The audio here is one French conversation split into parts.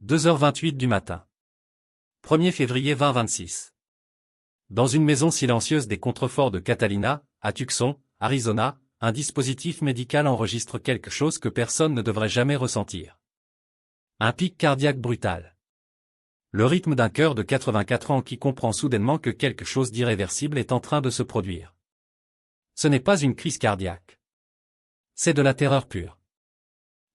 2h28 du matin. 1er février 2026. Dans une maison silencieuse des contreforts de Catalina, à Tucson, Arizona, un dispositif médical enregistre quelque chose que personne ne devrait jamais ressentir. Un pic cardiaque brutal. Le rythme d'un cœur de 84 ans qui comprend soudainement que quelque chose d'irréversible est en train de se produire. Ce n'est pas une crise cardiaque. C'est de la terreur pure.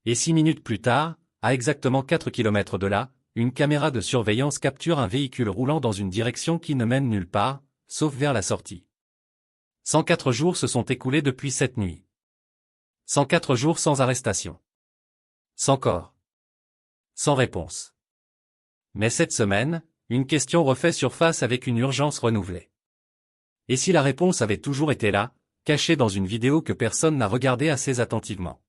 Et 6 minutes plus tard, à exactement 4 km de là, une caméra de surveillance capture un véhicule roulant dans une direction qui ne mène nulle part, sauf vers la sortie. 104 jours se sont écoulés depuis cette nuit. 104 jours sans arrestation. Sans corps. Sans réponse. Mais cette semaine, une question refait surface avec une urgence renouvelée. Et si la réponse avait toujours été là, cachée dans une vidéo que personne n'a regardée assez attentivement?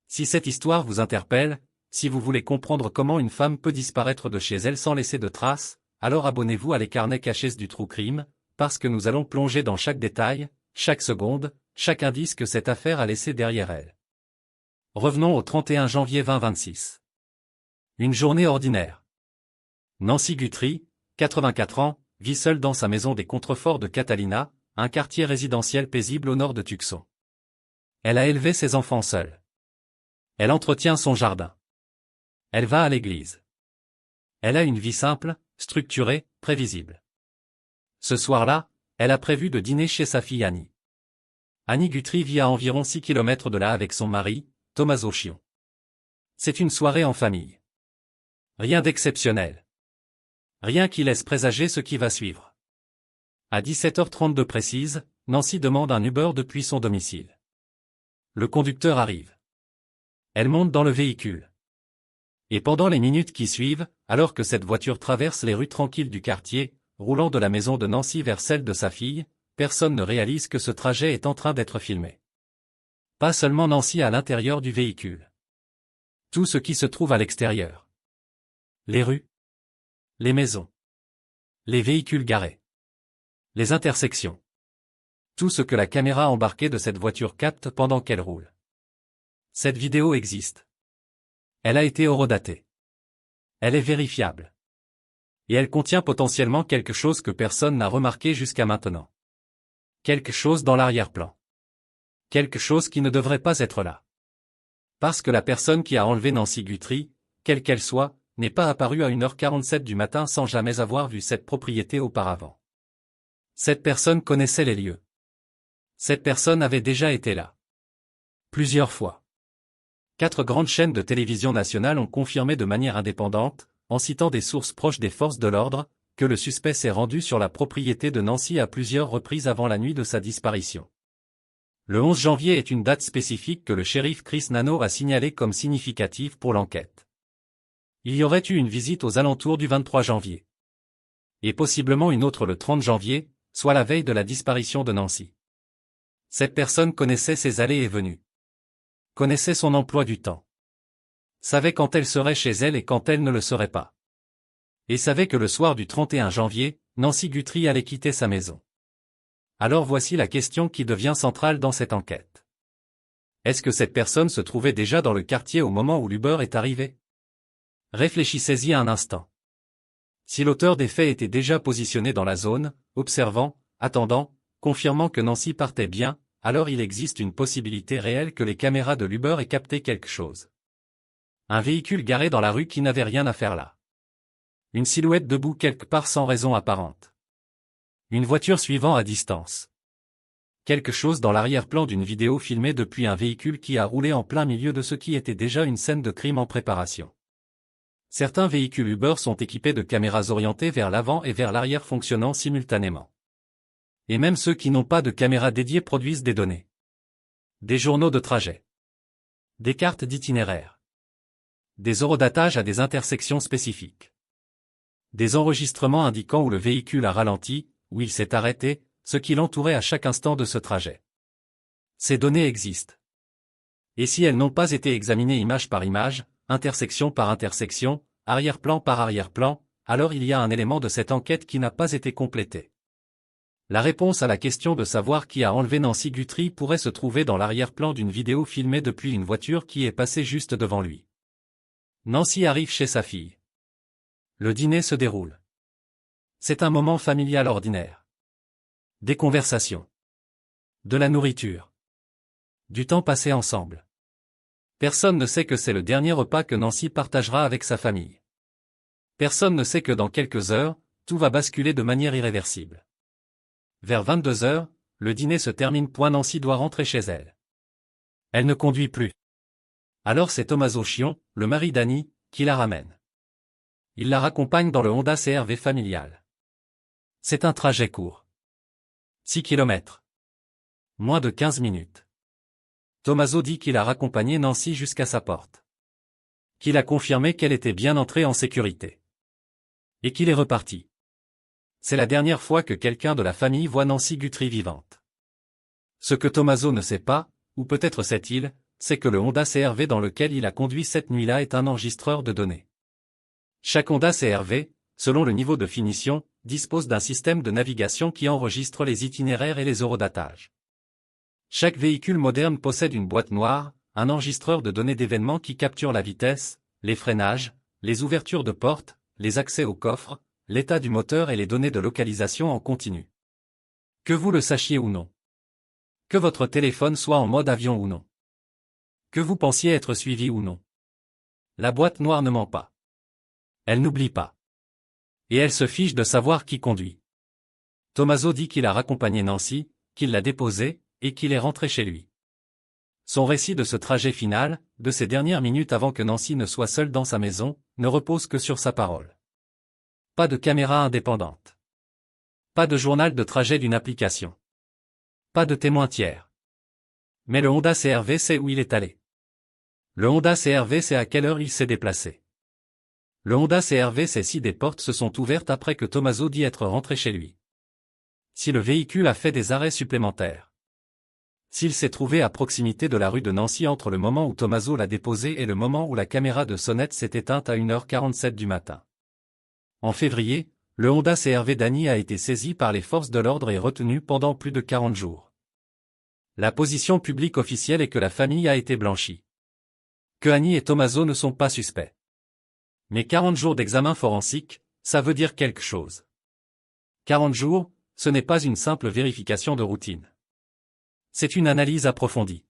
Si cette histoire vous interpelle, si vous voulez comprendre comment une femme peut disparaître de chez elle sans laisser de traces, alors abonnez-vous à les carnets cachés du True Crime, parce que nous allons plonger dans chaque détail, chaque seconde, chaque indice que cette affaire a laissé derrière elle. Revenons au 31 janvier 2026. Une journée ordinaire. Nancy Guthrie, 84 ans, vit seule dans sa maison des contreforts de Catalina, un quartier résidentiel paisible au nord de Tucson. Elle a élevé ses enfants seule. Elle entretient son jardin. Elle va à l'église. Elle a une vie simple, structurée, prévisible. Ce soir-là, elle a prévu de dîner chez sa fille Annie. Annie Guthrie vit à environ 6 km de là avec son mari, Tommaso Chion. C'est une soirée en famille. Rien d'exceptionnel. Rien qui laisse présager ce qui va suivre. À 17h32 précise, Nancy demande un Uber depuis son domicile. Le conducteur arrive. Elle monte dans le véhicule. Et pendant les minutes qui suivent, alors que cette voiture traverse les rues tranquilles du quartier, roulant de la maison de Nancy vers celle de sa fille, personne ne réalise que ce trajet est en train d'être filmé. Pas seulement Nancy à l'intérieur du véhicule. Tout ce qui se trouve à l'extérieur. Les rues. Les maisons. Les véhicules garés. Les intersections. Tout ce que la caméra embarquée de cette voiture capte pendant qu'elle roule. Cette vidéo existe. Elle a été horodatée. Elle est vérifiable. Et elle contient potentiellement quelque chose que personne n'a remarqué jusqu'à maintenant. Quelque chose dans l'arrière-plan. Quelque chose qui ne devrait pas être là. Parce que la personne qui a enlevé Nancy Guthrie, quelle qu'elle soit, n'est pas apparue à 1h47 du matin sans jamais avoir vu cette propriété auparavant. Cette personne connaissait les lieux. Cette personne avait déjà été là. Plusieurs fois. 4 grandes chaînes de télévision nationales ont confirmé de manière indépendante, en citant des sources proches des forces de l'ordre, que le suspect s'est rendu sur la propriété de Nancy à plusieurs reprises avant la nuit de sa disparition. Le 11 janvier est une date spécifique que le shérif Chris Nano a signalée comme significative pour l'enquête. Il y aurait eu une visite aux alentours du 23 janvier. Et possiblement une autre le 30 janvier, soit la veille de la disparition de Nancy. Cette personne connaissait ses allées et venues. Connaissait son emploi du temps. Savait quand elle serait chez elle et quand elle ne le serait pas. Et savait que le soir du 31 janvier, Nancy Guthrie allait quitter sa maison. Alors voici la question qui devient centrale dans cette enquête. Est-ce que cette personne se trouvait déjà dans le quartier au moment où l'Uber est arrivé? Réfléchissez-y un instant. Si l'auteur des faits était déjà positionné dans la zone, observant, attendant, confirmant que Nancy partait bien, alors il existe une possibilité réelle que les caméras de l'Uber aient capté quelque chose. Un véhicule garé dans la rue qui n'avait rien à faire là. Une silhouette debout quelque part sans raison apparente. Une voiture suivant à distance. Quelque chose dans l'arrière-plan d'une vidéo filmée depuis un véhicule qui a roulé en plein milieu de ce qui était déjà une scène de crime en préparation. Certains véhicules Uber sont équipés de caméras orientées vers l'avant et vers l'arrière fonctionnant simultanément. Et même ceux qui n'ont pas de caméra dédiée produisent des données. Des journaux de trajet. Des cartes d'itinéraire. Des horodatages à des intersections spécifiques. Des enregistrements indiquant où le véhicule a ralenti, où il s'est arrêté, ce qui l'entourait à chaque instant de ce trajet. Ces données existent. Et si elles n'ont pas été examinées image par image, intersection par intersection, arrière-plan par arrière-plan, alors il y a un élément de cette enquête qui n'a pas été complété. La réponse à la question de savoir qui a enlevé Nancy Guthrie pourrait se trouver dans l'arrière-plan d'une vidéo filmée depuis une voiture qui est passée juste devant lui. Nancy arrive chez sa fille. Le dîner se déroule. C'est un moment familial ordinaire. Des conversations. De la nourriture. Du temps passé ensemble. Personne ne sait que c'est le dernier repas que Nancy partagera avec sa famille. Personne ne sait que dans quelques heures, tout va basculer de manière irréversible. Vers 22 heures, le dîner se termine. Nancy doit rentrer chez elle. Elle ne conduit plus. Alors c'est Tommaso Chion, le mari d'Annie, qui la ramène. Il la raccompagne dans le Honda CR-V familial. C'est un trajet court. 6 km. Moins de 15 minutes. Tommaso dit qu'il a raccompagné Nancy jusqu'à sa porte. Qu'il a confirmé qu'elle était bien entrée en sécurité. Et qu'il est reparti. C'est la dernière fois que quelqu'un de la famille voit Nancy Guthrie vivante. Ce que Tommaso ne sait pas, ou peut-être sait-il, c'est que le Honda CR-V dans lequel il a conduit cette nuit-là est un enregistreur de données. Chaque Honda CR-V, selon le niveau de finition, dispose d'un système de navigation qui enregistre les itinéraires et les eurodatages. Chaque véhicule moderne possède une boîte noire, un enregistreur de données d'événements qui capture la vitesse, les freinages, les ouvertures de portes, les accès au coffre, l'état du moteur et les données de localisation en continu. Que vous le sachiez ou non. Que votre téléphone soit en mode avion ou non. Que vous pensiez être suivi ou non. La boîte noire ne ment pas. Elle n'oublie pas. Et elle se fiche de savoir qui conduit. Tommaso dit qu'il a raccompagné Nancy, qu'il l'a déposée, et qu'il est rentré chez lui. Son récit de ce trajet final, de ces dernières minutes avant que Nancy ne soit seule dans sa maison, ne repose que sur sa parole. Pas de caméra indépendante. Pas de journal de trajet d'une application. Pas de témoin tiers. Mais le Honda CR-V sait où il est allé. Le Honda CR-V sait à quelle heure il s'est déplacé. Le Honda CR-V sait si des portes se sont ouvertes après que Tommaso dit être rentré chez lui. Si le véhicule a fait des arrêts supplémentaires. S'il s'est trouvé à proximité de la rue de Nancy entre le moment où Tommaso l'a déposé et le moment où la caméra de sonnette s'est éteinte à 1h47 du matin. En février, le Honda CR-V d'Annie a été saisi par les forces de l'ordre et retenu pendant plus de 40 jours. La position publique officielle est que la famille a été blanchie. Que Annie et Tommaso ne sont pas suspects. Mais 40 jours d'examen forensique, ça veut dire quelque chose. 40 jours, ce n'est pas une simple vérification de routine. C'est une analyse approfondie.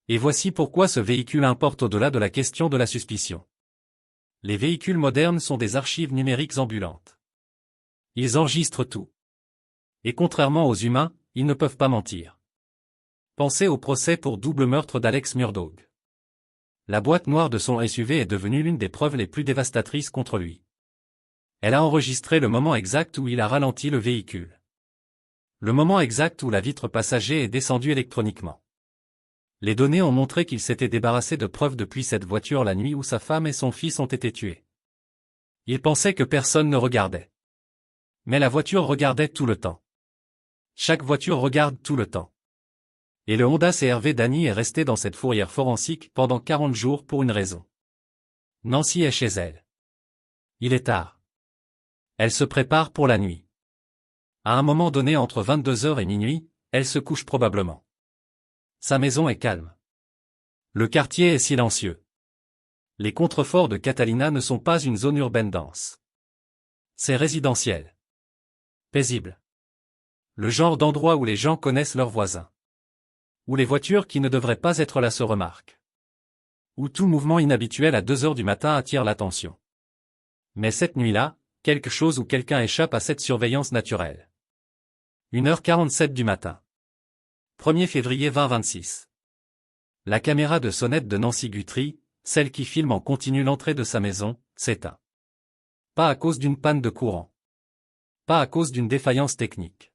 Et voici pourquoi ce véhicule importe au-delà de la question de la suspicion. Les véhicules modernes sont des archives numériques ambulantes. Ils enregistrent tout. Et contrairement aux humains, ils ne peuvent pas mentir. Pensez au procès pour double meurtre d'Alex Murdaugh. La boîte noire de son SUV est devenue l'une des preuves les plus dévastatrices contre lui. Elle a enregistré le moment exact où il a ralenti le véhicule. Le moment exact où la vitre passager est descendue électroniquement. Les données ont montré qu'il s'était débarrassé de preuves depuis cette voiture la nuit où sa femme et son fils ont été tués. Il pensait que personne ne regardait. Mais la voiture regardait tout le temps. Chaque voiture regarde tout le temps. Et le Honda CR-V d'Annie est resté dans cette fourrière forensique pendant 40 jours pour une raison. Nancy est chez elle. Il est tard. Elle se prépare pour la nuit. À un moment donné entre 22h et minuit, elle se couche probablement. Sa maison est calme. Le quartier est silencieux. Les contreforts de Catalina ne sont pas une zone urbaine dense. C'est résidentiel. Paisible. Le genre d'endroit où les gens connaissent leurs voisins. Où les voitures qui ne devraient pas être là se remarquent. Où tout mouvement inhabituel à 2h du matin attire l'attention. Mais cette nuit-là, quelque chose ou quelqu'un échappe à cette surveillance naturelle. 1h47 du matin. 1er février 2026. La caméra de sonnette de Nancy Guthrie, celle qui filme en continu l'entrée de sa maison, s'éteint. Pas à cause d'une panne de courant. Pas à cause d'une défaillance technique.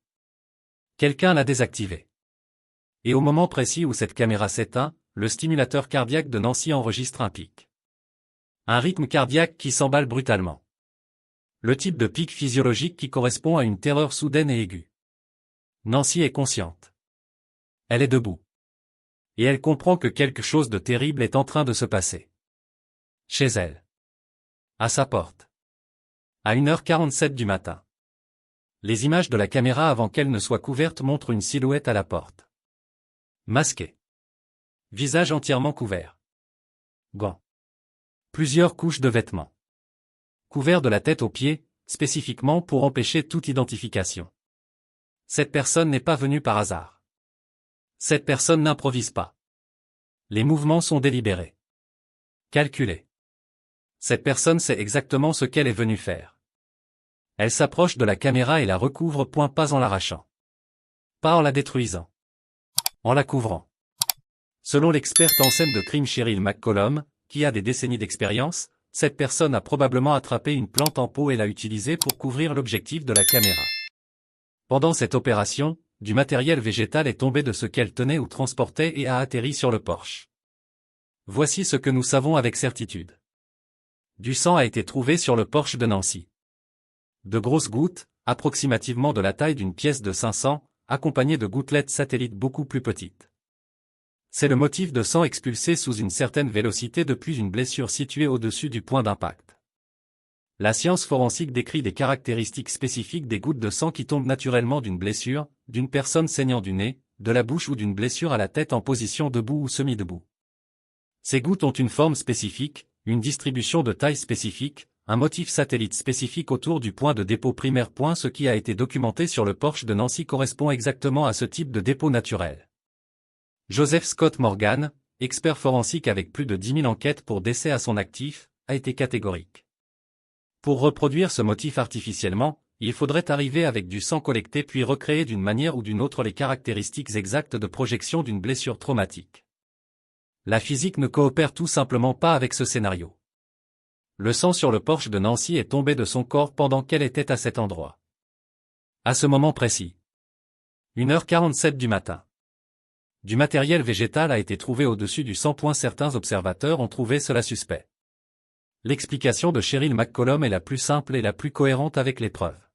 Quelqu'un l'a désactivée. Et au moment précis où cette caméra s'éteint, le stimulateur cardiaque de Nancy enregistre un pic. Un rythme cardiaque qui s'emballe brutalement. Le type de pic physiologique qui correspond à une terreur soudaine et aiguë. Nancy est consciente. Elle est debout. Et elle comprend que quelque chose de terrible est en train de se passer. Chez elle. À sa porte. À 1h47 du matin. Les images de la caméra avant qu'elle ne soit couverte montrent une silhouette à la porte. Masquée. Visage entièrement couvert. Gants. Plusieurs couches de vêtements. Couverts de la tête aux pieds, spécifiquement pour empêcher toute identification. Cette personne n'est pas venue par hasard. Cette personne n'improvise pas. Les mouvements sont délibérés. Calculés. Cette personne sait exactement ce qu'elle est venue faire. Elle s'approche de la caméra et la recouvre pas en l'arrachant. Pas en la détruisant. En la couvrant. Selon l'experte en scène de crime Cheryl McCollum, qui a des décennies d'expérience, cette personne a probablement attrapé une plante en pot et l'a utilisée pour couvrir l'objectif de la caméra. Pendant cette opération, du matériel végétal est tombé de ce qu'elle tenait ou transportait et a atterri sur le porche. Voici ce que nous savons avec certitude. Du sang a été trouvé sur le porche de Nancy. De grosses gouttes, approximativement de la taille d'une pièce de 500, accompagnées de gouttelettes satellites beaucoup plus petites. C'est le motif de sang expulsé sous une certaine vélocité depuis une blessure située au-dessus du point d'impact. La science forensique décrit des caractéristiques spécifiques des gouttes de sang qui tombent naturellement d'une blessure, d'une personne saignant du nez, de la bouche ou d'une blessure à la tête en position debout ou semi-debout. Ces gouttes ont une forme spécifique, une distribution de taille spécifique, un motif satellite spécifique autour du point de dépôt primaire. Ce qui a été documenté sur le porche de Nancy correspond exactement à ce type de dépôt naturel. Joseph Scott Morgan, expert forensique avec plus de 10 000 enquêtes pour décès à son actif, a été catégorique. Pour reproduire ce motif artificiellement, il faudrait arriver avec du sang collecté puis recréer d'une manière ou d'une autre les caractéristiques exactes de projection d'une blessure traumatique. La physique ne coopère tout simplement pas avec ce scénario. Le sang sur le porche de Nancy est tombé de son corps pendant qu'elle était à cet endroit. À ce moment précis. 1h47 du matin. Du matériel végétal a été trouvé au-dessus du sang. Certains observateurs ont trouvé cela suspect. L'explication de Cheryl McCollum est la plus simple et la plus cohérente avec les preuves.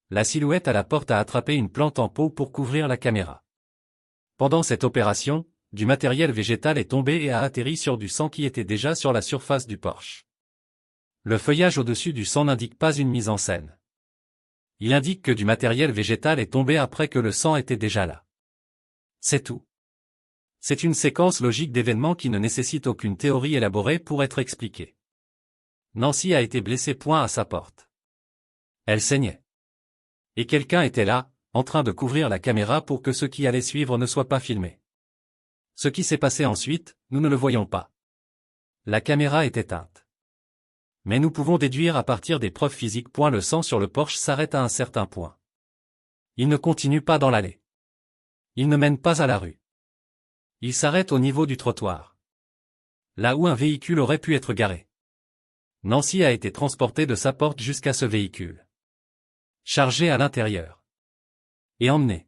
La silhouette à la porte a attrapé une plante en pot pour couvrir la caméra. Pendant cette opération, du matériel végétal est tombé et a atterri sur du sang qui était déjà sur la surface du porche. Le feuillage au-dessus du sang n'indique pas une mise en scène. Il indique que du matériel végétal est tombé après que le sang était déjà là. C'est tout. C'est une séquence logique d'événements qui ne nécessite aucune théorie élaborée pour être expliquée. Nancy a été blessée à sa porte. Elle saignait. Et quelqu'un était là, en train de couvrir la caméra pour que ce qui allait suivre ne soit pas filmé. Ce qui s'est passé ensuite, nous ne le voyons pas. La caméra est éteinte. Mais nous pouvons déduire à partir des preuves physiques. Le sang sur le porche s'arrête à un certain point. Il ne continue pas dans l'allée. Il ne mène pas à la rue. Il s'arrête au niveau du trottoir. Là où un véhicule aurait pu être garé. Nancy a été transportée de sa porte jusqu'à ce véhicule. Chargé à l'intérieur. Et emmené.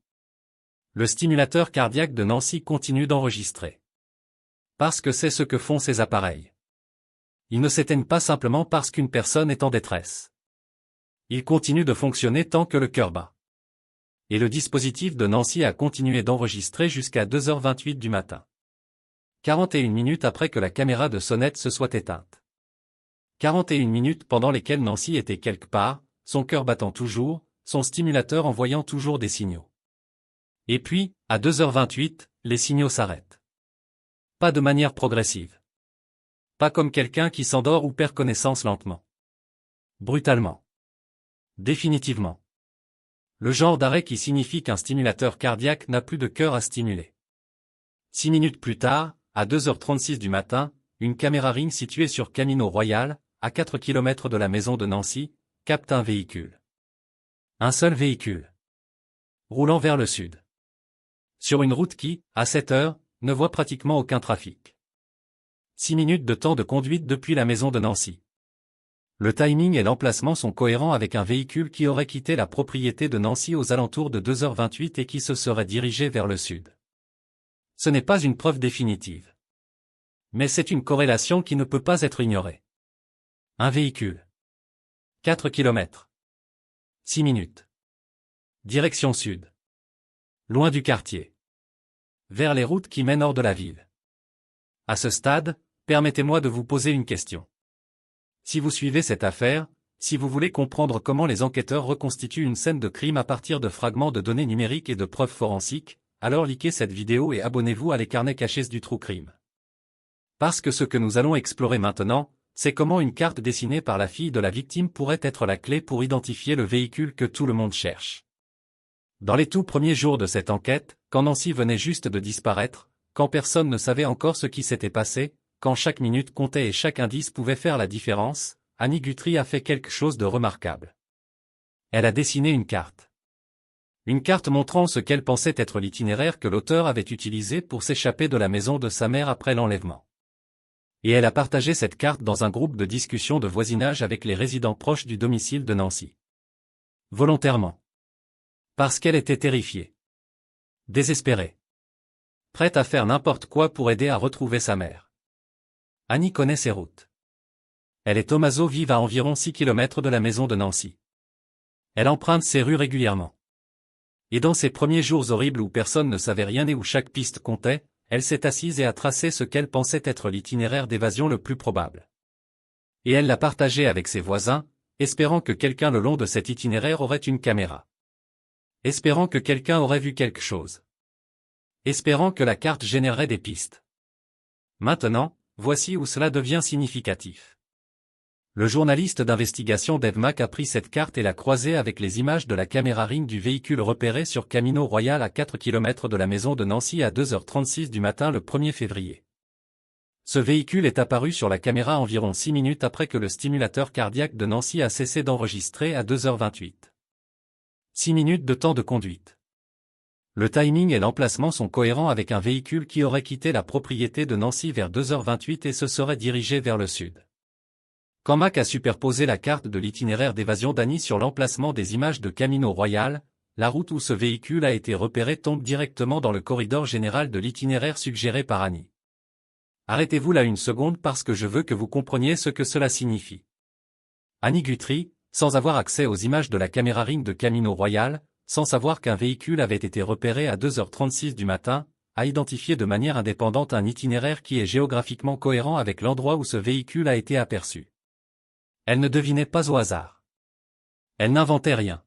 Le stimulateur cardiaque de Nancy continue d'enregistrer. Parce que c'est ce que font ces appareils. Ils ne s'éteignent pas simplement parce qu'une personne est en détresse. Ils continuent de fonctionner tant que le cœur bat. Et le dispositif de Nancy a continué d'enregistrer jusqu'à 2h28 du matin. 41 minutes après que la caméra de sonnette se soit éteinte. 41 minutes pendant lesquelles Nancy était quelque part, son cœur battant toujours, son stimulateur envoyant toujours des signaux. Et puis, à 2h28, les signaux s'arrêtent. Pas de manière progressive. Pas comme quelqu'un qui s'endort ou perd connaissance lentement. Brutalement. Définitivement. Le genre d'arrêt qui signifie qu'un stimulateur cardiaque n'a plus de cœur à stimuler. 6 minutes plus tard, à 2h36 du matin, une caméra Ring située sur Camino Royal, à 4 km de la maison de Nancy, capte un véhicule. Un seul véhicule. Roulant vers le sud. Sur une route qui, à 7 heures, ne voit pratiquement aucun trafic. 6 minutes de temps de conduite depuis la maison de Nancy. Le timing et l'emplacement sont cohérents avec un véhicule qui aurait quitté la propriété de Nancy aux alentours de 2h28 et qui se serait dirigé vers le sud. Ce n'est pas une preuve définitive. Mais c'est une corrélation qui ne peut pas être ignorée. Un véhicule. 4 km. 6 minutes. Direction sud. Loin du quartier. Vers les routes qui mènent hors de la ville. À ce stade, permettez-moi de vous poser une question. Si vous suivez cette affaire, si vous voulez comprendre comment les enquêteurs reconstituent une scène de crime à partir de fragments de données numériques et de preuves forensiques, alors likez cette vidéo et abonnez-vous à les carnets cachés du True Crime. Parce que ce que nous allons explorer maintenant, c'est comment une carte dessinée par la fille de la victime pourrait être la clé pour identifier le véhicule que tout le monde cherche. Dans les tout premiers jours de cette enquête, quand Nancy venait juste de disparaître, quand personne ne savait encore ce qui s'était passé, quand chaque minute comptait et chaque indice pouvait faire la différence, Annie Guthrie a fait quelque chose de remarquable. Elle a dessiné une carte. Une carte montrant ce qu'elle pensait être l'itinéraire que l'auteur avait utilisé pour s'échapper de la maison de sa mère après l'enlèvement. Et elle a partagé cette carte dans un groupe de discussion de voisinage avec les résidents proches du domicile de Nancy. Volontairement. Parce qu'elle était terrifiée. Désespérée. Prête à faire n'importe quoi pour aider à retrouver sa mère. Annie connaît ses routes. Elle et Tommaso vivent à environ 6 km de la maison de Nancy. Elle emprunte ces rues régulièrement. Et dans ces premiers jours horribles où personne ne savait rien et où chaque piste comptait, elle s'est assise et a tracé ce qu'elle pensait être l'itinéraire d'évasion le plus probable. Et elle l'a partagé avec ses voisins, espérant que quelqu'un le long de cet itinéraire aurait une caméra. Espérant que quelqu'un aurait vu quelque chose. Espérant que la carte générerait des pistes. Maintenant, voici où cela devient significatif. Le journaliste d'investigation Dave Mack a pris cette carte et l'a croisée avec les images de la caméra ring du véhicule repéré sur Camino Royal à 4 km de la maison de Nancy à 2h36 du matin le 1er février. Ce véhicule est apparu sur la caméra environ 6 minutes après que le stimulateur cardiaque de Nancy a cessé d'enregistrer à 2h28. 6 minutes de temps de conduite. Le timing et l'emplacement sont cohérents avec un véhicule qui aurait quitté la propriété de Nancy vers 2h28 et se serait dirigé vers le sud. Quand Mack a superposé la carte de l'itinéraire d'évasion d'Annie sur l'emplacement des images de Camino Royal, la route où ce véhicule a été repéré tombe directement dans le corridor général de l'itinéraire suggéré par Annie. Arrêtez-vous là une seconde parce que je veux que vous compreniez ce que cela signifie. Annie Guthrie, sans avoir accès aux images de la caméra ring de Camino Royal, sans savoir qu'un véhicule avait été repéré à 2h36 du matin, a identifié de manière indépendante un itinéraire qui est géographiquement cohérent avec l'endroit où ce véhicule a été aperçu. Elle ne devinait pas au hasard. Elle n'inventait rien.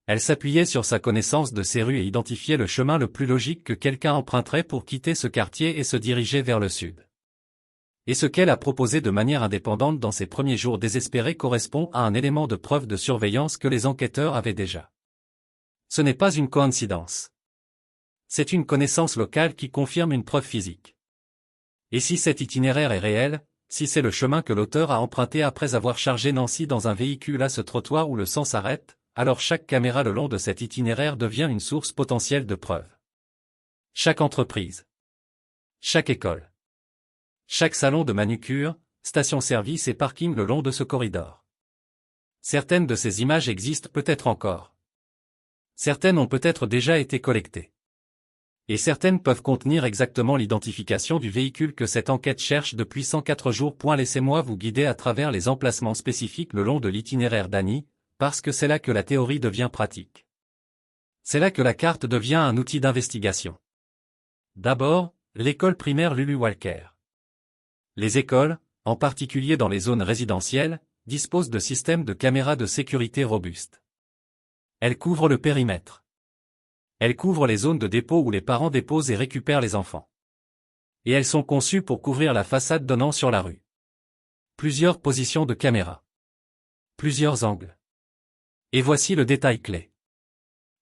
Elle s'appuyait sur sa connaissance de ces rues et identifiait le chemin le plus logique que quelqu'un emprunterait pour quitter ce quartier et se diriger vers le sud. Et ce qu'elle a proposé de manière indépendante dans ses premiers jours désespérés correspond à un élément de preuve de surveillance que les enquêteurs avaient déjà. Ce n'est pas une coïncidence. C'est une connaissance locale qui confirme une preuve physique. Et si cet itinéraire est réel, si c'est le chemin que l'auteur a emprunté après avoir chargé Nancy dans un véhicule à ce trottoir où le sang s'arrête, alors chaque caméra le long de cet itinéraire devient une source potentielle de preuves. Chaque entreprise. Chaque école. Chaque salon de manucure, station-service et parking le long de ce corridor. Certaines de ces images existent peut-être encore. Certaines ont peut-être déjà été collectées. Et certaines peuvent contenir exactement l'identification du véhicule que cette enquête cherche depuis 104 jours. Laissez-moi vous guider à travers les emplacements spécifiques le long de l'itinéraire d'Annie, parce que c'est là que la théorie devient pratique. C'est là que la carte devient un outil d'investigation. D'abord, l'école primaire Lulu Walker. Les écoles, en particulier dans les zones résidentielles, disposent de systèmes de caméras de sécurité robustes. Elles couvrent le périmètre. Elles couvrent les zones de dépôt où les parents déposent et récupèrent les enfants. Et elles sont conçues pour couvrir la façade donnant sur la rue. Plusieurs positions de caméra. Plusieurs angles. Et voici le détail clé.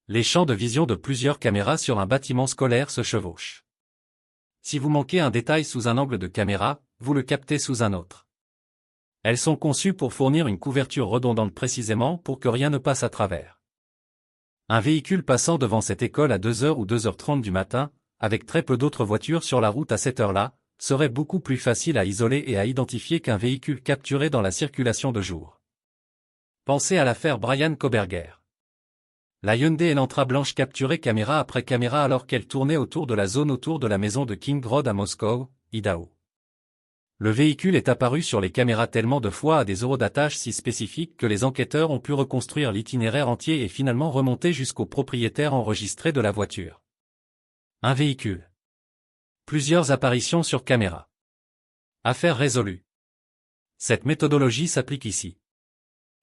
Les champs de vision de plusieurs caméras sur un bâtiment scolaire se chevauchent. Si vous manquez un détail sous un angle de caméra, vous le captez sous un autre. Elles sont conçues pour fournir une couverture redondante précisément pour que rien ne passe à travers. Un véhicule passant devant cette école à 2h ou 2h30 du matin, avec très peu d'autres voitures sur la route à cette heure-là, serait beaucoup plus facile à isoler et à identifier qu'un véhicule capturé dans la circulation de jour. Pensez à l'affaire Brian Koberger. La Hyundai Elantra blanche capturée caméra après caméra alors qu'elle tournait autour de la zone autour de la maison de King Road à Moscow, Idaho. Le véhicule est apparu sur les caméras tellement de fois à des eurodatages si spécifiques que les enquêteurs ont pu reconstruire l'itinéraire entier et finalement remonter jusqu'au propriétaire enregistré de la voiture. Un véhicule. Plusieurs apparitions sur caméra. Affaire résolue. Cette méthodologie s'applique ici.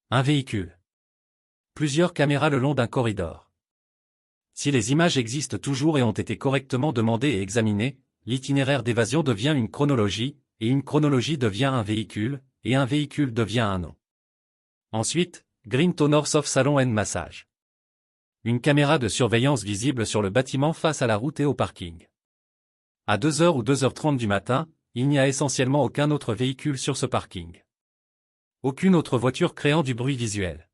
Un véhicule. Plusieurs caméras le long d'un corridor. Si les images existent toujours et ont été correctement demandées et examinées, l'itinéraire d'évasion devient une chronologie, et une chronologie devient un véhicule, et un véhicule devient un nom. Ensuite, Green to North of Salon and Massage. Une caméra de surveillance visible sur le bâtiment face à la route et au parking. À 2h ou 2h30 du matin, il n'y a essentiellement aucun autre véhicule sur ce parking. Aucune autre voiture créant du bruit visuel.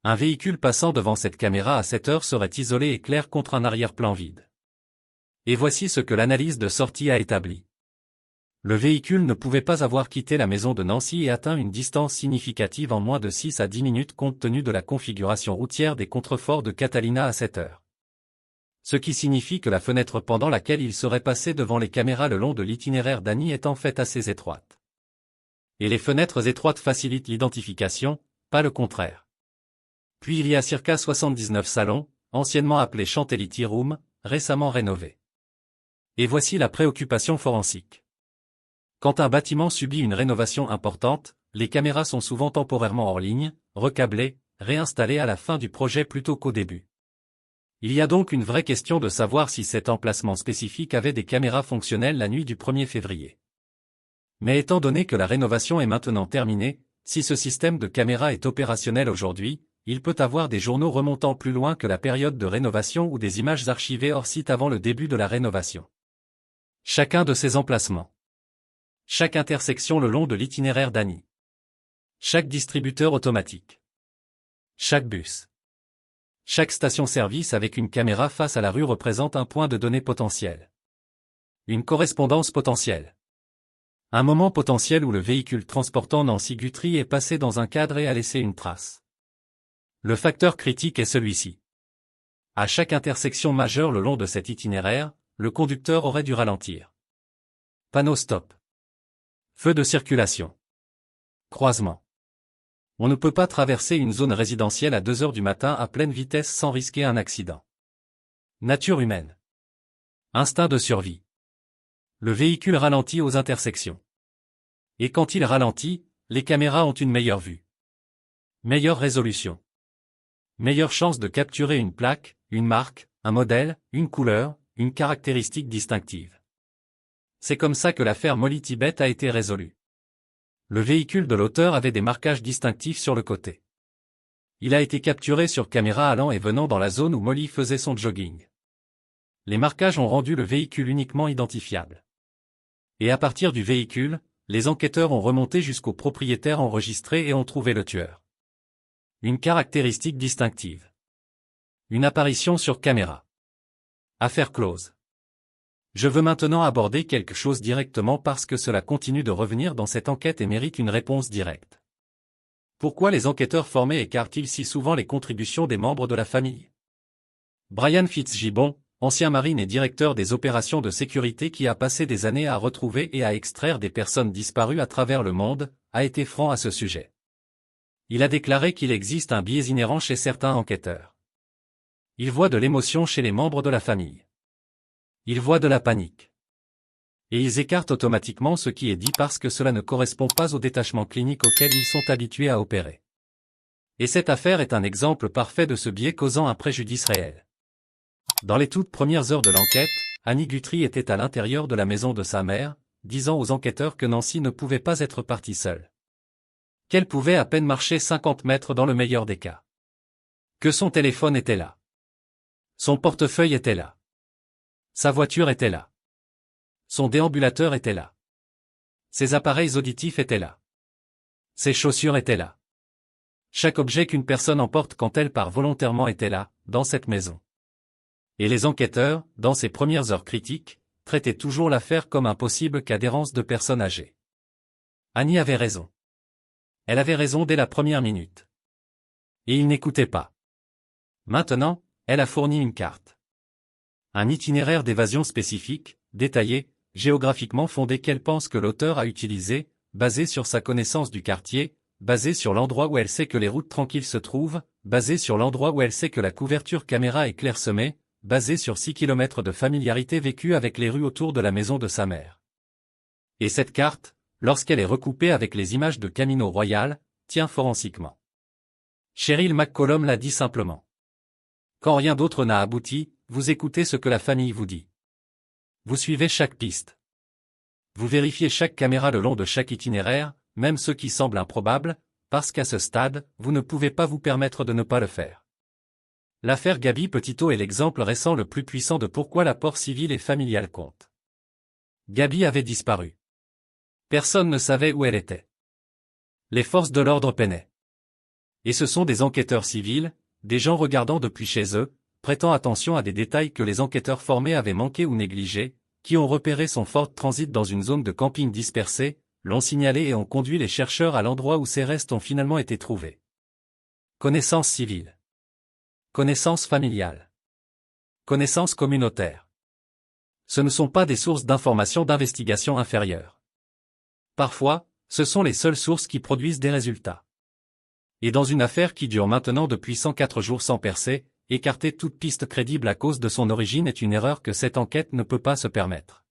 Un véhicule passant devant cette caméra à 7h serait isolé et clair contre un arrière-plan vide. Et voici ce que l'analyse de sortie a établi. Le véhicule ne pouvait pas avoir quitté la maison de Nancy et atteint une distance significative en moins de 6 à 10 minutes compte tenu de la configuration routière des contreforts de Catalina à 7h. Ce qui signifie que la fenêtre pendant laquelle il serait passé devant les caméras le long de l'itinéraire d'Annie est en fait assez étroite. Et les fenêtres étroites facilitent l'identification, pas le contraire. Puis il y a circa 79 salons, anciennement appelés Chantilly Tea Room, récemment rénovés. Et voici la préoccupation forensique. Quand un bâtiment subit une rénovation importante, les caméras sont souvent temporairement hors ligne, recablées, réinstallées à la fin du projet plutôt qu'au début. Il y a donc une vraie question de savoir si cet emplacement spécifique avait des caméras fonctionnelles la nuit du 1er février. Mais étant donné que la rénovation est maintenant terminée, si ce système de caméras est opérationnel aujourd'hui, il peut avoir des journaux remontant plus loin que la période de rénovation ou des images archivées hors site avant le début de la rénovation. Chacun de ces emplacements. Chaque intersection le long de l'itinéraire d'Annie. Chaque distributeur automatique. Chaque bus. Chaque station-service avec une caméra face à la rue représente un point de données potentiel. Une correspondance potentielle. Un moment potentiel où le véhicule transportant Nancy Guthrie est passé dans un cadre et a laissé une trace. Le facteur critique est celui-ci. À chaque intersection majeure le long de cet itinéraire, le conducteur aurait dû ralentir. Panneau stop. Feu de circulation. Croisement. On ne peut pas traverser une zone résidentielle à 2h du matin à pleine vitesse sans risquer un accident. Nature humaine. Instinct de survie. Le véhicule ralentit aux intersections. Et quand il ralentit, les caméras ont une meilleure vue. Meilleure résolution. Meilleure chance de capturer une plaque, une marque, un modèle, une couleur, une caractéristique distinctive. C'est comme ça que l'affaire Molly Tibet a été résolue. Le véhicule de l'auteur avait des marquages distinctifs sur le côté. Il a été capturé sur caméra allant et venant dans la zone où Molly faisait son jogging. Les marquages ont rendu le véhicule uniquement identifiable. Et à partir du véhicule, les enquêteurs ont remonté jusqu'au propriétaire enregistré et ont trouvé le tueur. Une caractéristique distinctive. Une apparition sur caméra. Affaire close. Je veux maintenant aborder quelque chose directement parce que cela continue de revenir dans cette enquête et mérite une réponse directe. Pourquoi les enquêteurs formés écartent-ils si souvent les contributions des membres de la famille? Brian Fitzgibbon, ancien marine et directeur des opérations de sécurité qui a passé des années à retrouver et à extraire des personnes disparues à travers le monde, a été franc à ce sujet. Il a déclaré qu'il existe un biais inhérent chez certains enquêteurs. Ils voient de l'émotion chez les membres de la famille. Ils voient de la panique. Et ils écartent automatiquement ce qui est dit parce que cela ne correspond pas au détachement clinique auquel ils sont habitués à opérer. Et cette affaire est un exemple parfait de ce biais causant un préjudice réel. Dans les toutes premières heures de l'enquête, Annie Guthrie était à l'intérieur de la maison de sa mère, disant aux enquêteurs que Nancy ne pouvait pas être partie seule. Qu'elle pouvait à peine marcher 50 mètres dans le meilleur des cas. Que son téléphone était là. Son portefeuille était là. Sa voiture était là. Son déambulateur était là. Ses appareils auditifs étaient là. Ses chaussures étaient là. Chaque objet qu'une personne emporte quand elle part volontairement était là, dans cette maison. Et les enquêteurs, dans ces premières heures critiques, traitaient toujours l'affaire comme un possible cas d'errance de personnes âgées. Annie avait raison. Elle avait raison dès la première minute. Et il n'écoutait pas. Maintenant, elle a fourni une carte. Un itinéraire d'évasion spécifique, détaillé, géographiquement fondé qu'elle pense que l'auteur a utilisé, basé sur sa connaissance du quartier, basé sur l'endroit où elle sait que les routes tranquilles se trouvent, basé sur l'endroit où elle sait que la couverture caméra est clairsemée, basé sur 6 km de familiarité vécue avec les rues autour de la maison de sa mère. Et cette carte, lorsqu'elle est recoupée avec les images de Camino Royal, tient forensiquement. Cheryl McCollum l'a dit simplement. Quand rien d'autre n'a abouti, vous écoutez ce que la famille vous dit. Vous suivez chaque piste. Vous vérifiez chaque caméra le long de chaque itinéraire, même ceux qui semblent improbables, parce qu'à ce stade, vous ne pouvez pas vous permettre de ne pas le faire. L'affaire Gabi Petito est l'exemple récent le plus puissant de pourquoi l'apport civil et familial compte. Gabi avait disparu. Personne ne savait où elle était. Les forces de l'ordre peinaient. Et ce sont des enquêteurs civils, des gens regardant depuis chez eux, prêtant attention à des détails que les enquêteurs formés avaient manqués ou négligés, qui ont repéré son Ford Transit dans une zone de camping dispersée, l'ont signalé et ont conduit les chercheurs à l'endroit où ses restes ont finalement été trouvés. Connaissance civile. Connaissance familiale. Connaissance communautaire. Ce ne sont pas des sources d'information d'investigation inférieures. Parfois, ce sont les seules sources qui produisent des résultats. Et dans une affaire qui dure maintenant depuis 104 jours sans percer, écarter toute piste crédible à cause de son origine est une erreur que cette enquête ne peut pas se permettre.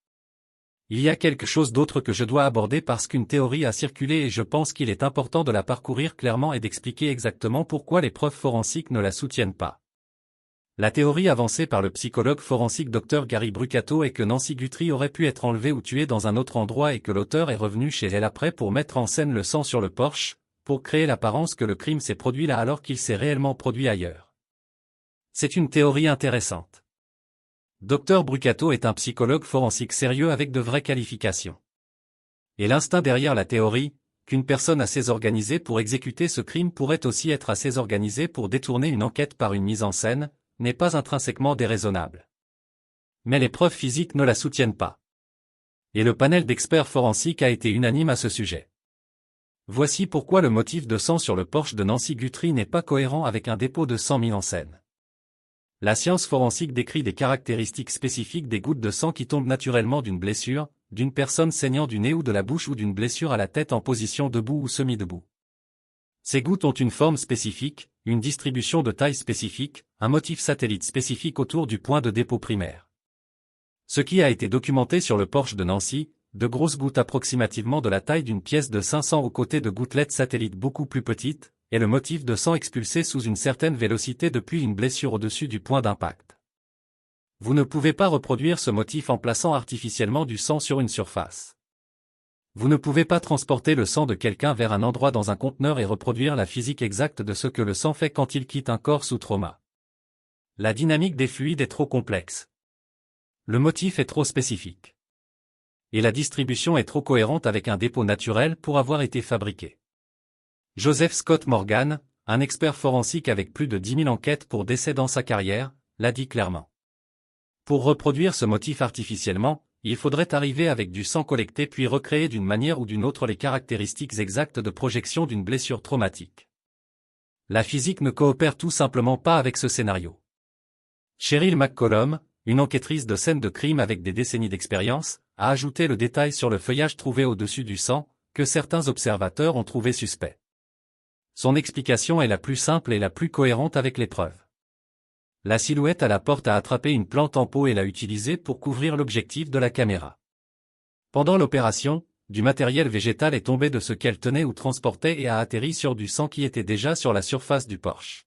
Il y a quelque chose d'autre que je dois aborder parce qu'une théorie a circulé et je pense qu'il est important de la parcourir clairement et d'expliquer exactement pourquoi les preuves forensiques ne la soutiennent pas. La théorie avancée par le psychologue forensique Dr Gary Brucato est que Nancy Guthrie aurait pu être enlevée ou tuée dans un autre endroit et que l'auteur est revenu chez elle après pour mettre en scène le sang sur le porche, pour créer l'apparence que le crime s'est produit là alors qu'il s'est réellement produit ailleurs. C'est une théorie intéressante. Dr Brucato est un psychologue forensique sérieux avec de vraies qualifications. Et l'instinct derrière la théorie, qu'une personne assez organisée pour exécuter ce crime pourrait aussi être assez organisée pour détourner une enquête par une mise en scène, n'est pas intrinsèquement déraisonnable. Mais les preuves physiques ne la soutiennent pas. Et le panel d'experts forensiques a été unanime à ce sujet. Voici pourquoi le motif de sang sur le porche de Nancy Guthrie n'est pas cohérent avec un dépôt de sang mis en scène. La science forensique décrit des caractéristiques spécifiques des gouttes de sang qui tombent naturellement d'une blessure, d'une personne saignant du nez ou de la bouche ou d'une blessure à la tête en position debout ou semi-debout. Ces gouttes ont une forme spécifique, une distribution de taille spécifique, un motif satellite spécifique autour du point de dépôt primaire. Ce qui a été documenté sur le porche de Nancy, de grosses gouttes approximativement de la taille d'une pièce de 500 aux côtés de gouttelettes satellites beaucoup plus petites, et le motif de sang expulsé sous une certaine vélocité depuis une blessure au-dessus du point d'impact. Vous ne pouvez pas reproduire ce motif en plaçant artificiellement du sang sur une surface. Vous ne pouvez pas transporter le sang de quelqu'un vers un endroit dans un conteneur et reproduire la physique exacte de ce que le sang fait quand il quitte un corps sous trauma. La dynamique des fluides est trop complexe. Le motif est trop spécifique. Et la distribution est trop cohérente avec un dépôt naturel pour avoir été fabriqué. Joseph Scott Morgan, un expert forensique avec plus de 10 000 enquêtes pour décès dans sa carrière, l'a dit clairement. Pour reproduire ce motif artificiellement, il faudrait arriver avec du sang collecté puis recréer d'une manière ou d'une autre les caractéristiques exactes de projection d'une blessure traumatique. La physique ne coopère tout simplement pas avec ce scénario. Cheryl McCollum, une enquêtrice de scène de crime avec des décennies d'expérience, a ajouté le détail sur le feuillage trouvé au-dessus du sang, que certains observateurs ont trouvé suspect. Son explication est la plus simple et la plus cohérente avec les preuves. La silhouette à la porte a attrapé une plante en pot et l'a utilisée pour couvrir l'objectif de la caméra. Pendant l'opération, du matériel végétal est tombé de ce qu'elle tenait ou transportait et a atterri sur du sang qui était déjà sur la surface du porche.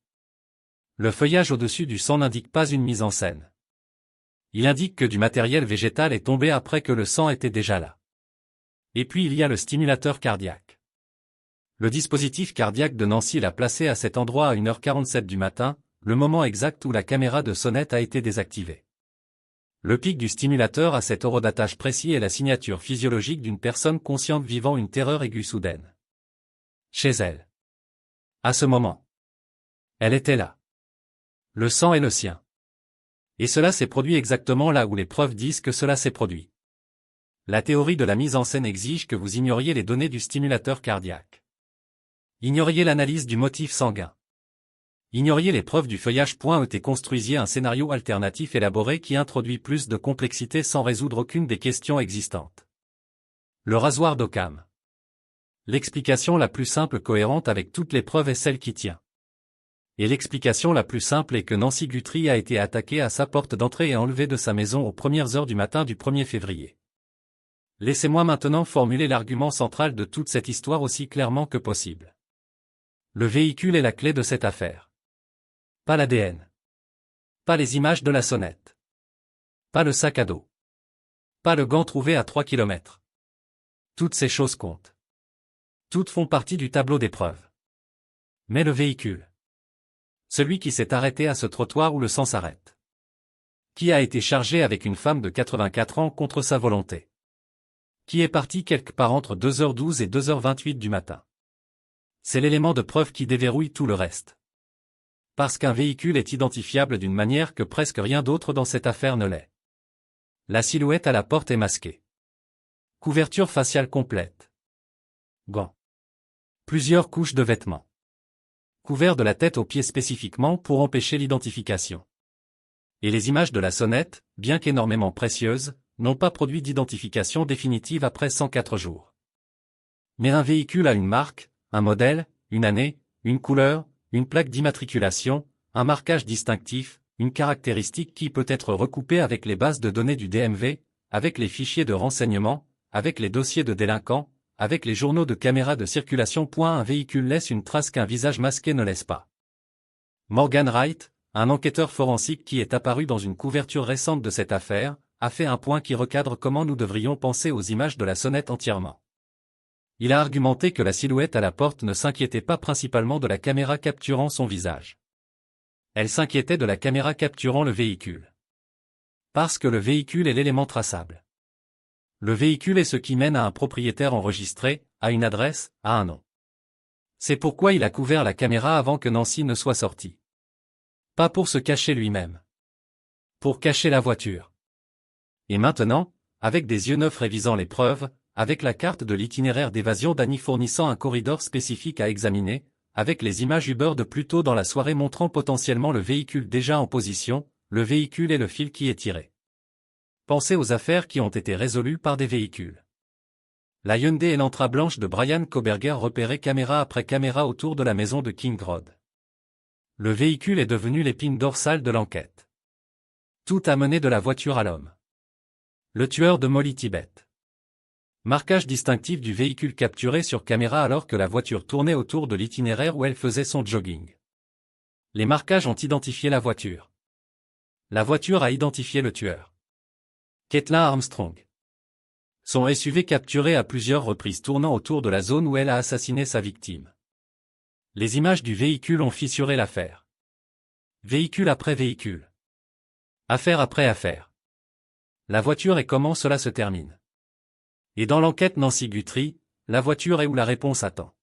Le feuillage au-dessus du sang n'indique pas une mise en scène. Il indique que du matériel végétal est tombé après que le sang était déjà là. Et puis il y a le stimulateur cardiaque. Le dispositif cardiaque de Nancy l'a placé à cet endroit à 1h47 du matin, le moment exact où la caméra de sonnette a été désactivée. Le pic du stimulateur a cet horodatage précis et la signature physiologique d'une personne consciente vivant une terreur aiguë soudaine. Chez elle. À ce moment. Elle était là. Le sang est le sien. Et cela s'est produit exactement là où les preuves disent que cela s'est produit. La théorie de la mise en scène exige que vous ignoriez les données du stimulateur cardiaque. Ignoriez l'analyse du motif sanguin. Ignoriez les preuves du feuillage. Et construisiez un scénario alternatif élaboré qui introduit plus de complexité sans résoudre aucune des questions existantes. Le rasoir d'Occam. L'explication la plus simple cohérente avec toutes les preuves est celle qui tient. Et l'explication la plus simple est que Nancy Guthrie a été attaquée à sa porte d'entrée et enlevée de sa maison aux premières heures du matin du 1er février. Laissez-moi maintenant formuler l'argument central de toute cette histoire aussi clairement que possible. Le véhicule est la clé de cette affaire. Pas l'ADN. Pas les images de la sonnette. Pas le sac à dos. Pas le gant trouvé à 3 km. Toutes ces choses comptent. Toutes font partie du tableau des preuves. Mais le véhicule. Celui qui s'est arrêté à ce trottoir où le sang s'arrête. Qui a été chargé avec une femme de 84 ans contre sa volonté. Qui est parti quelque part entre 2h12 et 2h28 du matin. C'est l'élément de preuve qui déverrouille tout le reste. Parce qu'un véhicule est identifiable d'une manière que presque rien d'autre dans cette affaire ne l'est. La silhouette à la porte est masquée. Couverture faciale complète. Gants. Plusieurs couches de vêtements. Couvert de la tête aux pieds spécifiquement pour empêcher l'identification. Et les images de la sonnette, bien qu'énormément précieuses, n'ont pas produit d'identification définitive après 104 jours. Mais un véhicule a une marque, un modèle, une année, une couleur, une plaque d'immatriculation, un marquage distinctif, une caractéristique qui peut être recoupée avec les bases de données du DMV, avec les fichiers de renseignement, avec les dossiers de délinquants, avec les journaux de caméras de circulation. Un véhicule laisse une trace qu'un visage masqué ne laisse pas. Morgan Wright, un enquêteur forensique qui est apparu dans une couverture récente de cette affaire, a fait un point qui recadre comment nous devrions penser aux images de la sonnette entièrement. Il a argumenté que la silhouette à la porte ne s'inquiétait pas principalement de la caméra capturant son visage. Elle s'inquiétait de la caméra capturant le véhicule. Parce que le véhicule est l'élément traçable. Le véhicule est ce qui mène à un propriétaire enregistré, à une adresse, à un nom. C'est pourquoi il a couvert la caméra avant que Nancy ne soit sortie. Pas pour se cacher lui-même. Pour cacher la voiture. Et maintenant, avec des yeux neufs révisant les preuves, avec la carte de l'itinéraire d'évasion d'Annie fournissant un corridor spécifique à examiner, avec les images Uber de plus tôt dans la soirée montrant potentiellement le véhicule déjà en position, le véhicule et le fil qui est tiré. Pensez aux affaires qui ont été résolues par des véhicules. La Hyundai Elantra blanche de Brian Koberger repérée caméra après caméra autour de la maison de King Road. Le véhicule est devenu l'épine dorsale de l'enquête. Tout a mené de la voiture à l'homme. Le tueur de Molly Tibet. Marquage distinctif du véhicule capturé sur caméra alors que la voiture tournait autour de l'itinéraire où elle faisait son jogging. Les marquages ont identifié la voiture. La voiture a identifié le tueur. Caitlin Armstrong. Son SUV capturé à plusieurs reprises tournant autour de la zone où elle a assassiné sa victime. Les images du véhicule ont fissuré l'affaire. Véhicule après véhicule. Affaire après affaire. La voiture et comment cela se termine. Et dans l'enquête Nancy Guthrie, la voiture est où la réponse attend.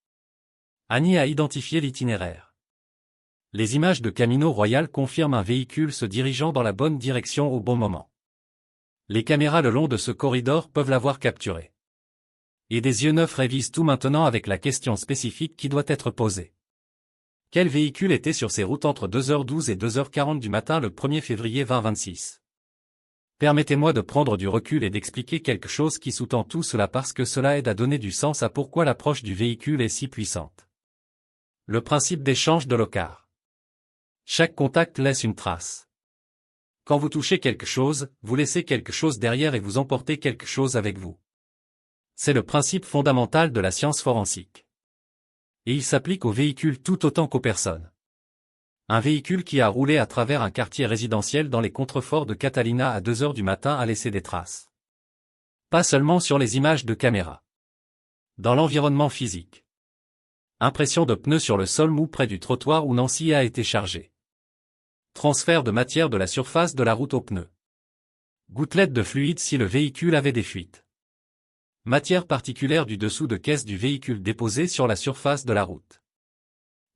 Annie a identifié l'itinéraire. Les images de Camino Royal confirment un véhicule se dirigeant dans la bonne direction au bon moment. Les caméras le long de ce corridor peuvent l'avoir capturé. Et des yeux neufs révisent tout maintenant avec la question spécifique qui doit être posée. Quel véhicule était sur ces routes entre 2h12 et 2h40 du matin le 1er février 2026 ? Permettez-moi de prendre du recul et d'expliquer quelque chose qui sous-tend tout cela parce que cela aide à donner du sens à pourquoi l'approche du véhicule est si puissante. Le principe d'échange de l'OCAR. Chaque contact laisse une trace. Quand vous touchez quelque chose, vous laissez quelque chose derrière et vous emportez quelque chose avec vous. C'est le principe fondamental de la science forensique. Et il s'applique aux véhicules tout autant qu'aux personnes. Un véhicule qui a roulé à travers un quartier résidentiel dans les contreforts de Catalina à 2h du matin a laissé des traces. Pas seulement sur les images de caméra. Dans l'environnement physique. Impression de pneus sur le sol mou près du trottoir où Nancy a été chargée. Transfert de matière de la surface de la route aux pneus. Gouttelettes de fluide si le véhicule avait des fuites. Matière particulière du dessous de caisse du véhicule déposée sur la surface de la route.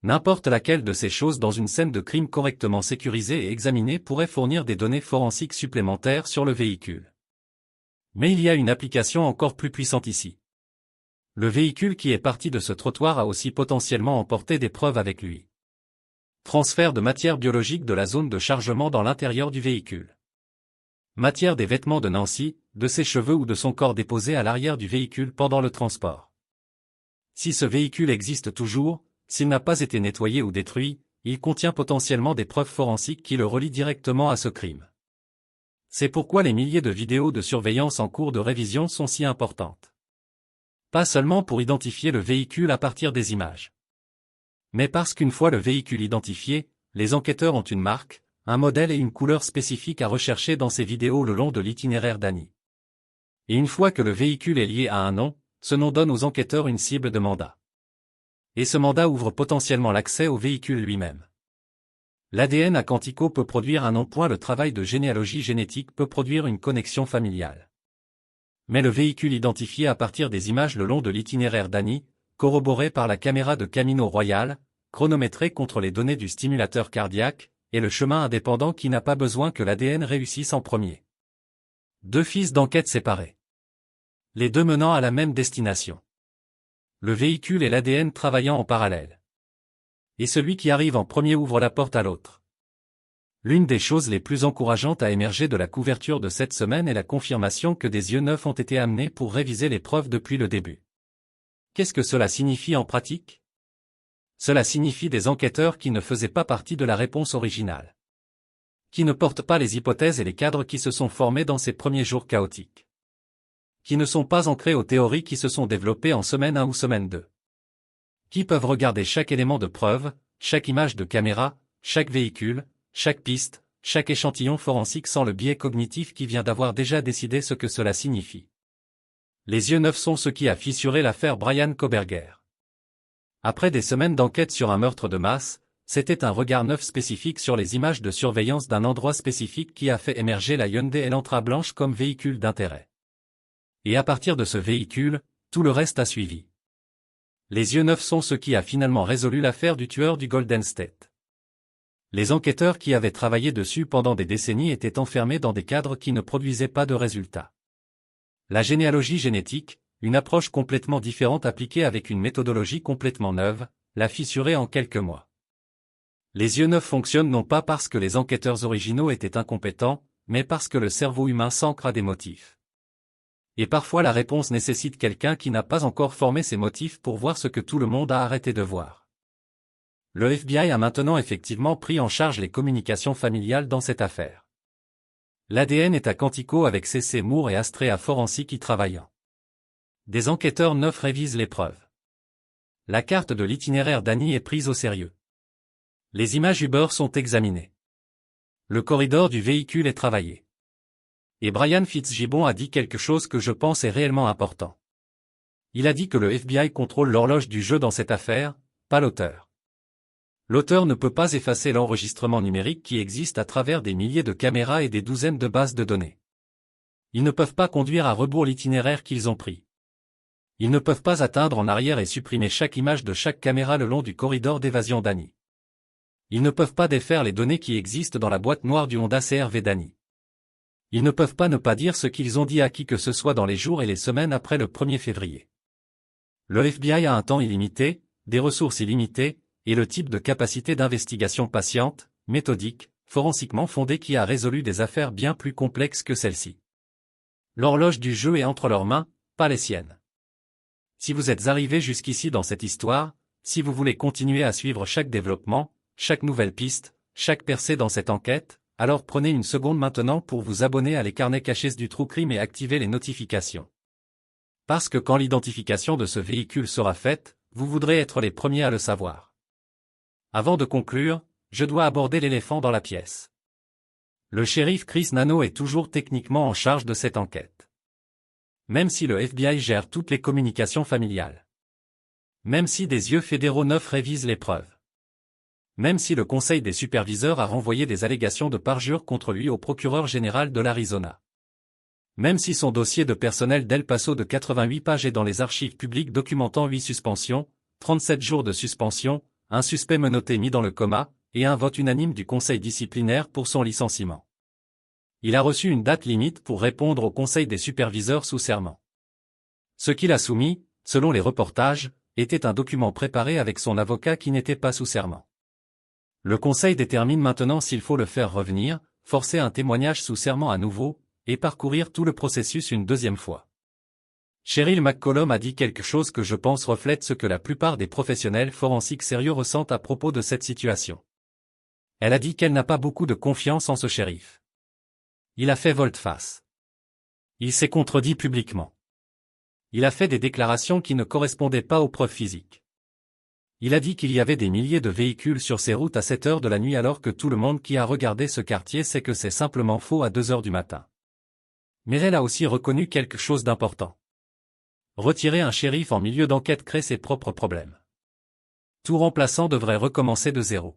N'importe laquelle de ces choses dans une scène de crime correctement sécurisée et examinée pourrait fournir des données forensiques supplémentaires sur le véhicule. Mais il y a une application encore plus puissante ici. Le véhicule qui est parti de ce trottoir a aussi potentiellement emporté des preuves avec lui. Transfert de matière biologique de la zone de chargement dans l'intérieur du véhicule. Matière des vêtements de Nancy, de ses cheveux ou de son corps déposés à l'arrière du véhicule pendant le transport. Si ce véhicule existe toujours, s'il n'a pas été nettoyé ou détruit, il contient potentiellement des preuves forensiques qui le relient directement à ce crime. C'est pourquoi les milliers de vidéos de surveillance en cours de révision sont si importantes. Pas seulement pour identifier le véhicule à partir des images. Mais parce qu'une fois le véhicule identifié, les enquêteurs ont une marque, un modèle et une couleur spécifique à rechercher dans ces vidéos le long de l'itinéraire d'Annie. Et une fois que le véhicule est lié à un nom, ce nom donne aux enquêteurs une cible de mandat. Et ce mandat ouvre potentiellement l'accès au véhicule lui-même. L'ADN à Quantico peut produire un nom. Le travail de généalogie génétique peut produire une connexion familiale. Mais le véhicule identifié à partir des images le long de l'itinéraire d'Annie, corroboré par la caméra de Camino Royal, chronométré contre les données du stimulateur cardiaque, est le chemin indépendant qui n'a pas besoin que l'ADN réussisse en premier. Deux pistes d'enquête séparées. Les deux menant à la même destination. Le véhicule et l'ADN travaillant en parallèle. Et celui qui arrive en premier ouvre la porte à l'autre. L'une des choses les plus encourageantes à émerger de la couverture de cette semaine est la confirmation que des yeux neufs ont été amenés pour réviser les preuves depuis le début. Qu'est-ce que cela signifie en pratique? Cela signifie des enquêteurs qui ne faisaient pas partie de la réponse originale. Qui ne portent pas les hypothèses et les cadres qui se sont formés dans ces premiers jours chaotiques. Qui ne sont pas ancrés aux théories qui se sont développées en semaine 1 ou semaine 2. Qui peuvent regarder chaque élément de preuve, chaque image de caméra, chaque véhicule, chaque piste, chaque échantillon forensique sans le biais cognitif qui vient d'avoir déjà décidé ce que cela signifie. Les yeux neufs sont ce qui a fissuré l'affaire Bryan Kohberger. Après des semaines d'enquête sur un meurtre de masse, c'était un regard neuf spécifique sur les images de surveillance d'un endroit spécifique qui a fait émerger la Hyundai Elantra blanche comme véhicule d'intérêt. Et à partir de ce véhicule, tout le reste a suivi. Les yeux neufs sont ce qui a finalement résolu l'affaire du tueur du Golden State. Les enquêteurs qui avaient travaillé dessus pendant des décennies étaient enfermés dans des cadres qui ne produisaient pas de résultats. La généalogie génétique, une approche complètement différente appliquée avec une méthodologie complètement neuve, l'a fissurée en quelques mois. Les yeux neufs fonctionnent non pas parce que les enquêteurs originaux étaient incompétents, mais parce que le cerveau humain s'ancre à des motifs. Et parfois la réponse nécessite quelqu'un qui n'a pas encore formé ses motifs pour voir ce que tout le monde a arrêté de voir. Le FBI a maintenant effectivement pris en charge les communications familiales dans cette affaire. L'ADN est à Quantico avec C.C. Moore et Astrea Forensic y travaillant. Des enquêteurs neufs révisent les preuves. La carte de l'itinéraire d'Annie est prise au sérieux. Les images Uber sont examinées. Le corridor du véhicule est travaillé. Et Brian Fitzgibbon a dit quelque chose que je pense est réellement important. Il a dit que le FBI contrôle l'horloge du jeu dans cette affaire, pas l'auteur. L'auteur ne peut pas effacer l'enregistrement numérique qui existe à travers des milliers de caméras et des douzaines de bases de données. Ils ne peuvent pas conduire à rebours l'itinéraire qu'ils ont pris. Ils ne peuvent pas atteindre en arrière et supprimer chaque image de chaque caméra le long du corridor d'évasion d'Annie. Ils ne peuvent pas défaire les données qui existent dans la boîte noire du Honda CR-V d'Annie. Ils ne peuvent pas ne pas dire ce qu'ils ont dit à qui que ce soit dans les jours et les semaines après le 1er février. Le FBI a un temps illimité, des ressources illimitées, et le type de capacité d'investigation patiente, méthodique, forensiquement fondée qui a résolu des affaires bien plus complexes que celle-ci. L'horloge du jeu est entre leurs mains, pas les siennes. Si vous êtes arrivé jusqu'ici dans cette histoire, si vous voulez continuer à suivre chaque développement, chaque nouvelle piste, chaque percée dans cette enquête, alors prenez une seconde maintenant pour vous abonner à les carnets cachés du True Crime et activer les notifications. Parce que quand l'identification de ce véhicule sera faite, vous voudrez être les premiers à le savoir. Avant de conclure, je dois aborder l'éléphant dans la pièce. Le shérif Chris Nano est toujours techniquement en charge de cette enquête. Même si le FBI gère toutes les communications familiales. Même si des yeux fédéraux neufs révisent les preuves. Même si le Conseil des superviseurs a renvoyé des allégations de parjure contre lui au procureur général de l'Arizona. Même si son dossier de personnel d'El Paso de 88 pages est dans les archives publiques documentant 8 suspensions, 37 jours de suspension, un suspect menotté mis dans le coma, et un vote unanime du conseil disciplinaire pour son licenciement. Il a reçu une date limite pour répondre au conseil des superviseurs sous serment. Ce qu'il a soumis, selon les reportages, était un document préparé avec son avocat qui n'était pas sous serment. Le conseil détermine maintenant s'il faut le faire revenir, forcer un témoignage sous serment à nouveau, et parcourir tout le processus une deuxième fois. Cheryl McCollum a dit quelque chose que je pense reflète ce que la plupart des professionnels forensiques sérieux ressentent à propos de cette situation. Elle a dit qu'elle n'a pas beaucoup de confiance en ce shérif. Il a fait volte-face. Il s'est contredit publiquement. Il a fait des déclarations qui ne correspondaient pas aux preuves physiques. Il a dit qu'il y avait des milliers de véhicules sur ces routes à 7 heures de la nuit alors que tout le monde qui a regardé ce quartier sait que c'est simplement faux à 2 heures du matin. Mais elle a aussi reconnu quelque chose d'important. Retirer un shérif en milieu d'enquête crée ses propres problèmes. Tout remplaçant devrait recommencer de zéro.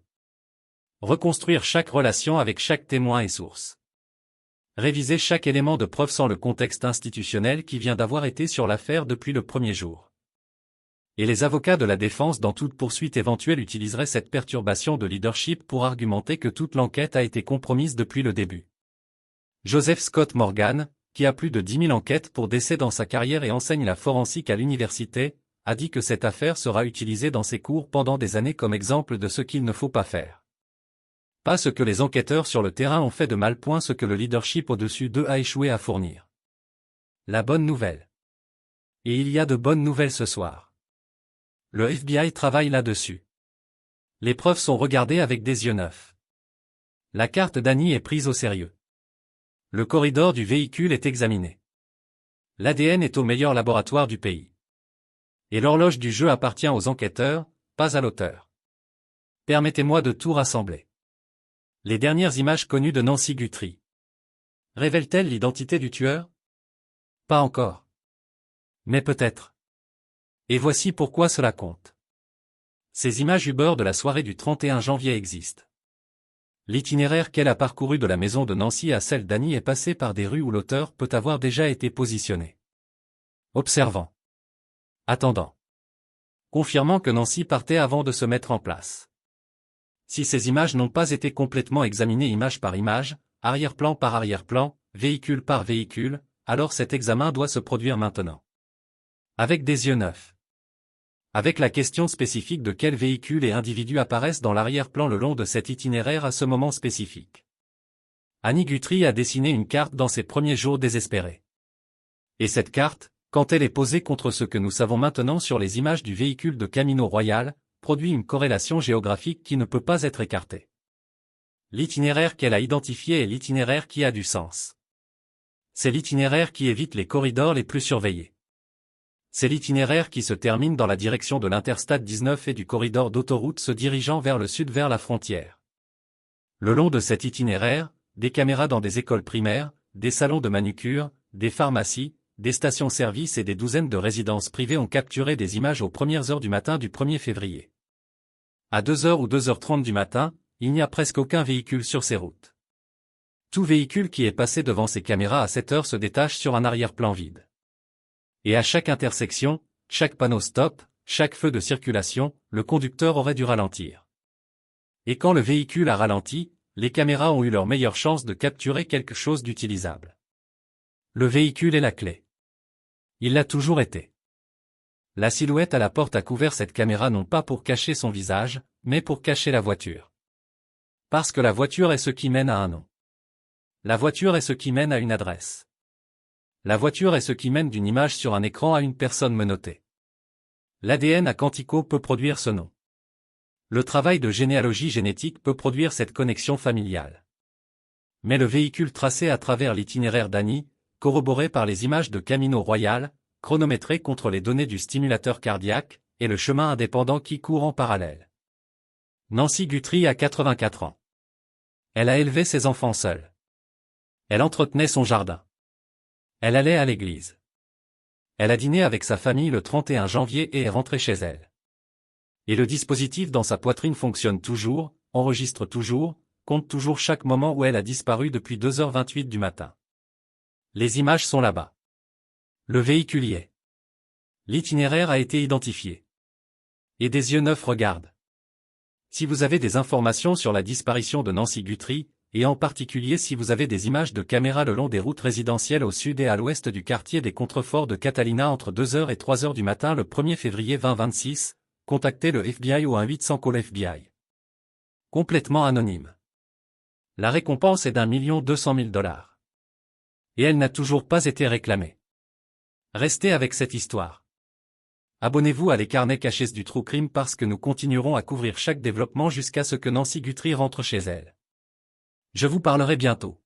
Reconstruire chaque relation avec chaque témoin et source. Réviser chaque élément de preuve sans le contexte institutionnel qui vient d'avoir été sur l'affaire depuis le premier jour. Et les avocats de la défense dans toute poursuite éventuelle utiliseraient cette perturbation de leadership pour argumenter que toute l'enquête a été compromise depuis le début. Joseph Scott Morgan, qui a plus de 10 000 enquêtes pour décès dans sa carrière et enseigne la forensique à l'université, a dit que cette affaire sera utilisée dans ses cours pendant des années comme exemple de ce qu'il ne faut pas faire. Pas ce que les enquêteurs sur le terrain ont fait de mal, point ce que le leadership au-dessus d'eux a échoué à fournir. La bonne nouvelle. Et il y a de bonnes nouvelles ce soir. Le FBI travaille là-dessus. Les preuves sont regardées avec des yeux neufs. La carte d'Annie est prise au sérieux. Le corridor du véhicule est examiné. L'ADN est au meilleur laboratoire du pays. Et l'horloge du jeu appartient aux enquêteurs, pas à l'auteur. Permettez-moi de tout rassembler. Les dernières images connues de Nancy Guthrie. Révèlent-elles l'identité du tueur? Pas encore. Mais peut-être. Et voici pourquoi cela compte. Ces images Uber de la soirée du 31 janvier existent. L'itinéraire qu'elle a parcouru de la maison de Nancy à celle d'Annie est passé par des rues où l'auteur peut avoir déjà été positionné. Observant. Attendant. Confirmant que Nancy partait avant de se mettre en place. Si ces images n'ont pas été complètement examinées image par image, arrière-plan par arrière-plan, véhicule par véhicule, alors cet examen doit se produire maintenant. Avec des yeux neufs. Avec la question spécifique de quels véhicules et individus apparaissent dans l'arrière-plan le long de cet itinéraire à ce moment spécifique. Annie Guthrie a dessiné une carte dans ses premiers jours désespérés. Et cette carte, quand elle est posée contre ce que nous savons maintenant sur les images du véhicule de Camino Royal, produit une corrélation géographique qui ne peut pas être écartée. L'itinéraire qu'elle a identifié est l'itinéraire qui a du sens. C'est l'itinéraire qui évite les corridors les plus surveillés. C'est l'itinéraire qui se termine dans la direction de l'Interstate 19 et du corridor d'autoroute se dirigeant vers le sud vers la frontière. Le long de cet itinéraire, des caméras dans des écoles primaires, des salons de manucure, des pharmacies, des stations-service et des douzaines de résidences privées ont capturé des images aux premières heures du matin du 1er février. À 2h ou 2h30 du matin, il n'y a presque aucun véhicule sur ces routes. Tout véhicule qui est passé devant ces caméras à cette heure se détache sur un arrière-plan vide. Et à chaque intersection, chaque panneau stop, chaque feu de circulation, le conducteur aurait dû ralentir. Et quand le véhicule a ralenti, les caméras ont eu leur meilleure chance de capturer quelque chose d'utilisable. Le véhicule est la clé. Il l'a toujours été. La silhouette à la porte a couvert cette caméra non pas pour cacher son visage, mais pour cacher la voiture. Parce que la voiture est ce qui mène à un nom. La voiture est ce qui mène à une adresse. La voiture est ce qui mène d'une image sur un écran à une personne menottée. L'ADN à Quantico peut produire ce nom. Le travail de généalogie génétique peut produire cette connexion familiale. Mais le véhicule tracé à travers l'itinéraire d'Annie, corroboré par les images de Camino Royal, chronométré contre les données du stimulateur cardiaque, et le chemin indépendant qui court en parallèle. Nancy Guthrie a 84 ans. Elle a élevé ses enfants seule. Elle entretenait son jardin. Elle allait à l'église. Elle a dîné avec sa famille le 31 janvier et est rentrée chez elle. Et le dispositif dans sa poitrine fonctionne toujours, enregistre toujours, compte toujours chaque moment où elle a disparu depuis 2h28 du matin. Les images sont là-bas. Le véhicule y est. L'itinéraire a été identifié. Et des yeux neufs regardent. Si vous avez des informations sur la disparition de Nancy Guthrie, et en particulier si vous avez des images de caméras le long des routes résidentielles au sud et à l'ouest du quartier des contreforts de Catalina entre 2h et 3h du matin le 1er février 2026, contactez le FBI au 1-800-CALL FBI. Complètement anonyme. La récompense est $1 200 000. Et elle n'a toujours pas été réclamée. Restez avec cette histoire. Abonnez-vous à les carnets cachés du True Crime parce que nous continuerons à couvrir chaque développement jusqu'à ce que Nancy Guthrie rentre chez elle. Je vous parlerai bientôt.